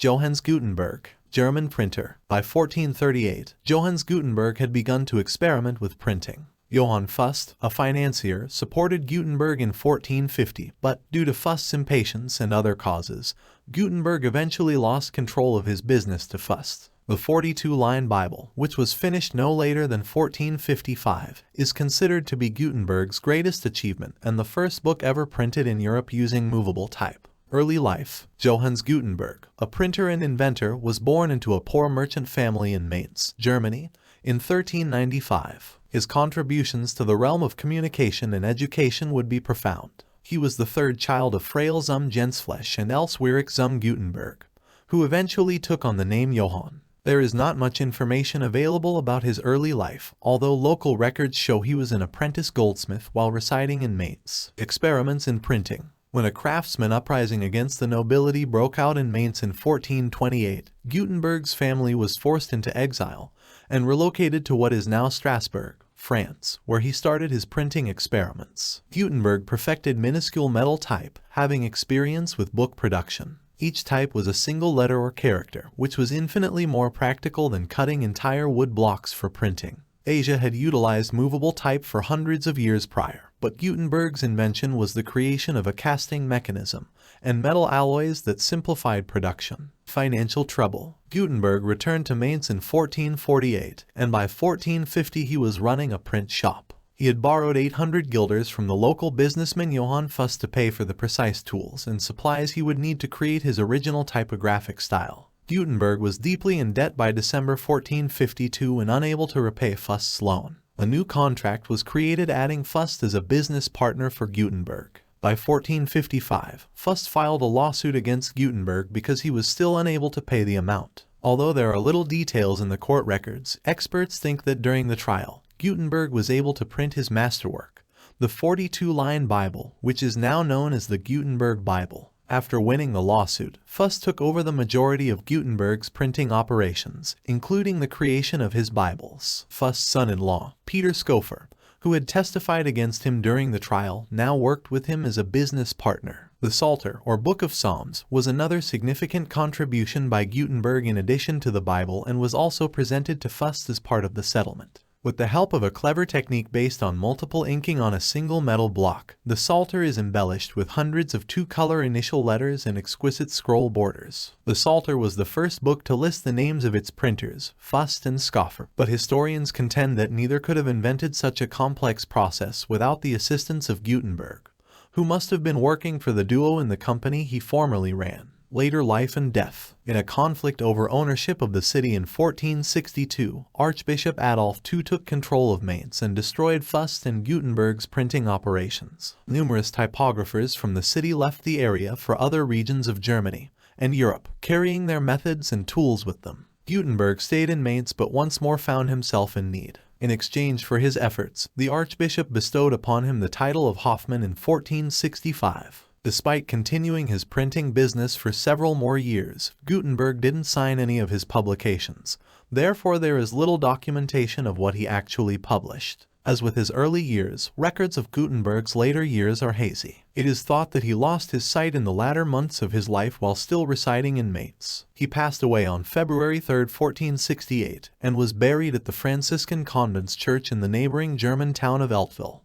Johannes Gutenberg, German printer. By 1438, Johannes Gutenberg had begun to experiment with printing. Johann Fust, a financier, supported Gutenberg in 1450, but due to Fust's impatience and other causes, Gutenberg eventually lost control of his business to Fust. The 42-line Bible, which was finished no later than 1455, is considered to be Gutenberg's greatest achievement and the first book ever printed in Europe using movable type. Early life. Johannes Gutenberg, a printer and inventor, was born into a poor merchant family in Mainz, Germany, in 1395. His contributions to the realm of communication and education would be profound. He was the third child of Frail zum Gensfleisch and Elswierig zum Gutenberg, who eventually took on the name Johann. There is not much information available about his early life, although local records show he was an apprentice goldsmith while residing in Mainz. Experiments in printing. When a craftsman uprising against the nobility broke out in Mainz in 1428, Gutenberg's family was forced into exile and relocated to what is now Strasbourg, France, where he started his printing experiments. Gutenberg perfected minuscule metal type, having experience with book production. Each type was a single letter or character, which was infinitely more practical than cutting entire wood blocks for printing. Asia had utilized movable type for hundreds of years prior, but Gutenberg's invention was the creation of a casting mechanism and metal alloys that simplified production. Financial trouble. Gutenberg returned to Mainz in 1448, and by 1450 he was running a print shop. He had borrowed 800 guilders from the local businessman Johann Fust to pay for the precise tools and supplies he would need to create his original typographic style. Gutenberg was deeply in debt by December 1452 and unable to repay Fust's loan. A new contract was created adding Fust as a business partner for Gutenberg. By 1455, Fust filed a lawsuit against Gutenberg because he was still unable to pay the amount. Although there are little details in the court records, experts think that during the trial, Gutenberg was able to print his masterwork, the 42-line Bible, which is now known as the Gutenberg Bible. After winning the lawsuit, Fust took over the majority of Gutenberg's printing operations, including the creation of his Bibles. Fust's son-in-law, Peter Schoeffer, who had testified against him during the trial, now worked with him as a business partner. The Psalter, or Book of Psalms, was another significant contribution by Gutenberg in addition to the Bible and was also presented to Fust as part of the settlement. With the help of a clever technique based on multiple inking on a single metal block, the Psalter is embellished with hundreds of two-color initial letters and exquisite scroll borders. The Psalter was the first book to list the names of its printers, Fust and Schoeffer, but historians contend that neither could have invented such a complex process without the assistance of Gutenberg, who must have been working for the duo in the company he formerly ran. Later life and death. In a conflict over ownership of the city in 1462, Archbishop Adolf II took control of Mainz and destroyed Fust and Gutenberg's printing operations. Numerous typographers from the city left the area for other regions of Germany and Europe, carrying their methods and tools with them. Gutenberg stayed in Mainz but once more found himself in need. In exchange for his efforts, the Archbishop bestowed upon him the title of Hofmann in 1465. Despite continuing his printing business for several more years, Gutenberg didn't sign any of his publications. Therefore, there is little documentation of what he actually published. As with his early years, records of Gutenberg's later years are hazy. It is thought that he lost his sight in the latter months of his life while still residing in Mainz. He passed away on February 3, 1468, and was buried at the Franciscan Convent's Church in the neighboring German town of Eltville.